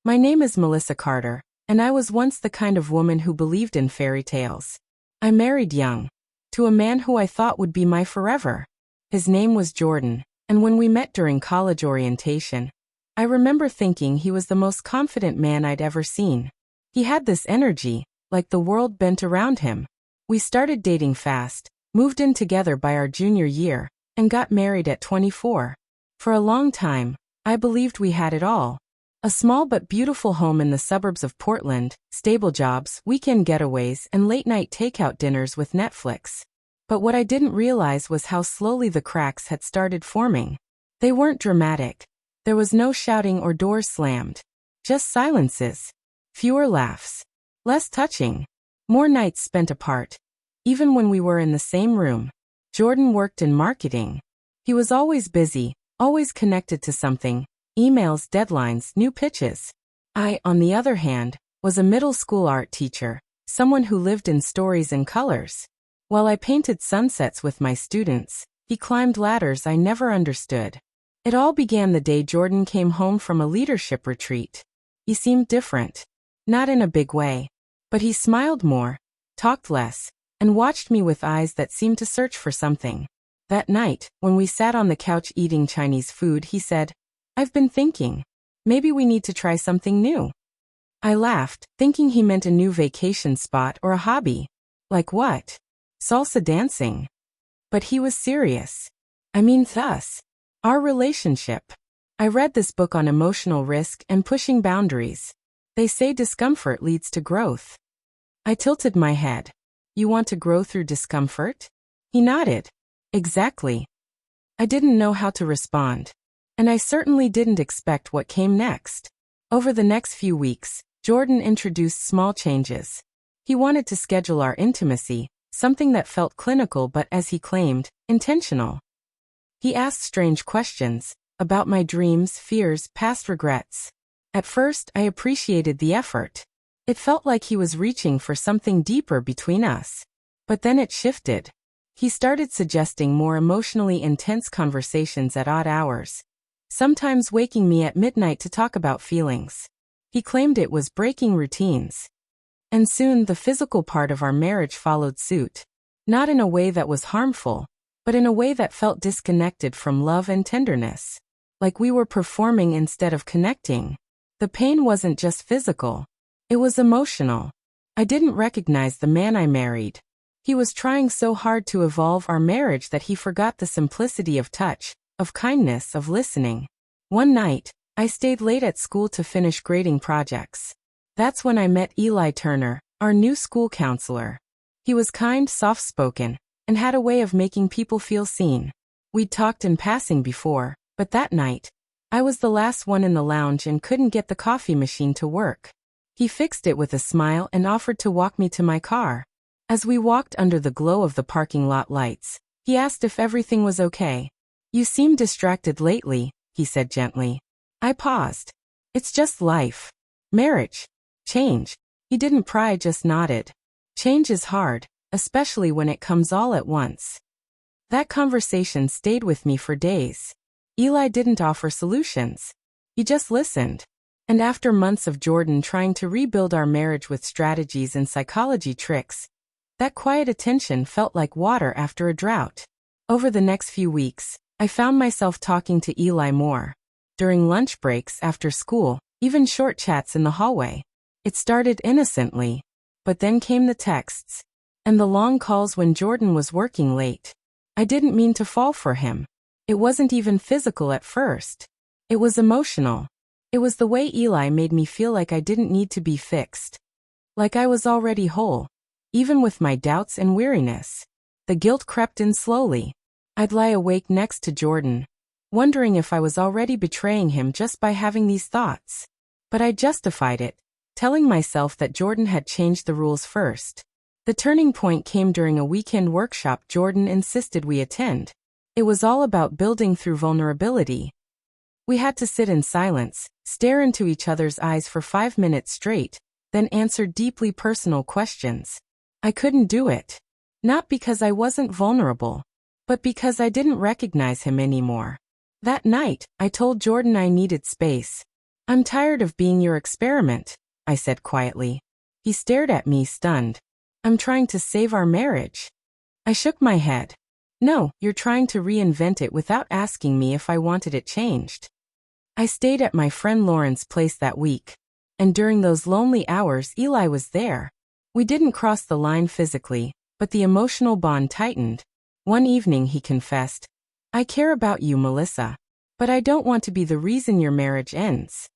My name is Melissa Carter, and I was once the kind of woman who believed in fairy tales. I married young, to a man who I thought would be my forever. His name was Jordan, and when we met during college orientation, I remember thinking he was the most confident man I'd ever seen. He had this energy, like the world bent around him. We started dating fast, moved in together by our junior year, and got married at 24. For a long time, I believed we had it all. A small but beautiful home in the suburbs of Portland, stable jobs, weekend getaways, and late-night takeout dinners with Netflix. But what I didn't realize was how slowly the cracks had started forming. They weren't dramatic. There was no shouting or doors slammed. Just silences. Fewer laughs. Less touching. More nights spent apart. Even when we were in the same room. Jordan worked in marketing. He was always busy, always connected to something. Emails, deadlines, new pitches. I, on the other hand, was a middle school art teacher, someone who lived in stories and colors. While I painted sunsets with my students, he climbed ladders I never understood. It all began the day Jordan came home from a leadership retreat. He seemed different. Not in a big way. But he smiled more, talked less, and watched me with eyes that seemed to search for something. That night, when we sat on the couch eating Chinese food, he said, "I've been thinking. Maybe we need to try something new." I laughed, thinking he meant a new vacation spot or a hobby. Like what? Salsa dancing. But he was serious. I mean us. Our relationship. I read this book on emotional risk and pushing boundaries. They say discomfort leads to growth. I tilted my head. You want to grow through discomfort? He nodded. Exactly. I didn't know how to respond. And I certainly didn't expect what came next. Over the next few weeks, Jordan introduced small changes. He wanted to schedule our intimacy, something that felt clinical but, as he claimed, intentional. He asked strange questions about my dreams, fears, past regrets. At first, I appreciated the effort. It felt like he was reaching for something deeper between us. But then it shifted. He started suggesting more emotionally intense conversations at odd hours, sometimes waking me at midnight to talk about feelings. He claimed it was breaking routines. And soon the physical part of our marriage followed suit. Not in a way that was harmful, but in a way that felt disconnected from love and tenderness. Like we were performing instead of connecting. The pain wasn't just physical. It was emotional. I didn't recognize the man I married. He was trying so hard to evolve our marriage that he forgot the simplicity of touch, of kindness, of listening. One night, I stayed late at school to finish grading projects. That's when I met Eli Turner, our new school counselor. He was kind, soft-spoken, and had a way of making people feel seen. We'd talked in passing before, but that night, I was the last one in the lounge and couldn't get the coffee machine to work. He fixed it with a smile and offered to walk me to my car. As we walked under the glow of the parking lot lights, he asked if everything was okay. "You seem distracted lately," he said gently. I paused. "It's just life. Marriage. Change." He didn't pry, just nodded. Change is hard, especially when it comes all at once. That conversation stayed with me for days. Eli didn't offer solutions. He just listened. And after months of Jordan trying to rebuild our marriage with strategies and psychology tricks, that quiet attention felt like water after a drought. Over the next few weeks, I found myself talking to Eli more. During lunch breaks, after school, even short chats in the hallway. It started innocently. But then came the texts. And the long calls when Jordan was working late. I didn't mean to fall for him. It wasn't even physical at first. It was emotional. It was the way Eli made me feel like I didn't need to be fixed. Like I was already whole. Even with my doubts and weariness. The guilt crept in slowly. I'd lie awake next to Jordan, wondering if I was already betraying him just by having these thoughts. But I justified it, telling myself that Jordan had changed the rules first. The turning point came during a weekend workshop Jordan insisted we attend. It was all about building through vulnerability. We had to sit in silence, stare into each other's eyes for 5 minutes straight, then answer deeply personal questions. I couldn't do it. Not because I wasn't vulnerable, but because I didn't recognize him anymore. That night, I told Jordan I needed space. I'm tired of being your experiment, I said quietly. He stared at me, stunned. I'm trying to save our marriage. I shook my head. No, you're trying to reinvent it without asking me if I wanted it changed. I stayed at my friend Lauren's place that week. And during those lonely hours, Eli was there. We didn't cross the line physically, but the emotional bond tightened. One evening he confessed, I care about you, Melissa, but I don't want to be the reason your marriage ends.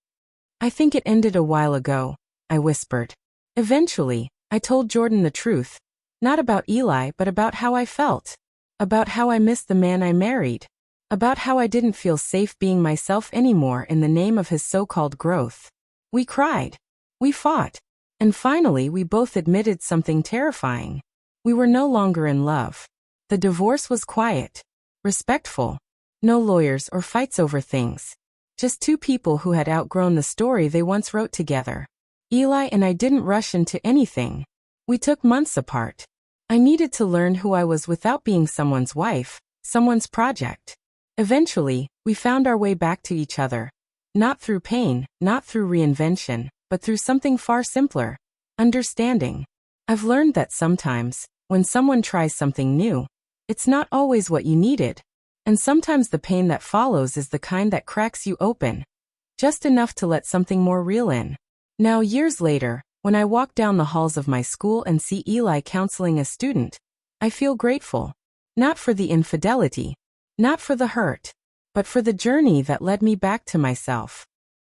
I think it ended a while ago, I whispered. Eventually, I told Jordan the truth, not about Eli but about how I felt, about how I missed the man I married, about how I didn't feel safe being myself anymore in the name of his so-called growth. We cried. We fought. And finally we both admitted something terrifying. We were no longer in love. The divorce was quiet, respectful. No lawyers or fights over things. Just two people who had outgrown the story they once wrote together. Eli and I didn't rush into anything. We took months apart. I needed to learn who I was without being someone's wife, someone's project. Eventually, we found our way back to each other. Not through pain, not through reinvention, but through something far simpler. Understanding. I've learned that sometimes, when someone tries something new, it's not always what you needed. And sometimes the pain that follows is the kind that cracks you open. Just enough to let something more real in. Now, years later, when I walk down the halls of my school and see Eli counseling a student, I feel grateful. Not for the infidelity, not for the hurt, but for the journey that led me back to myself.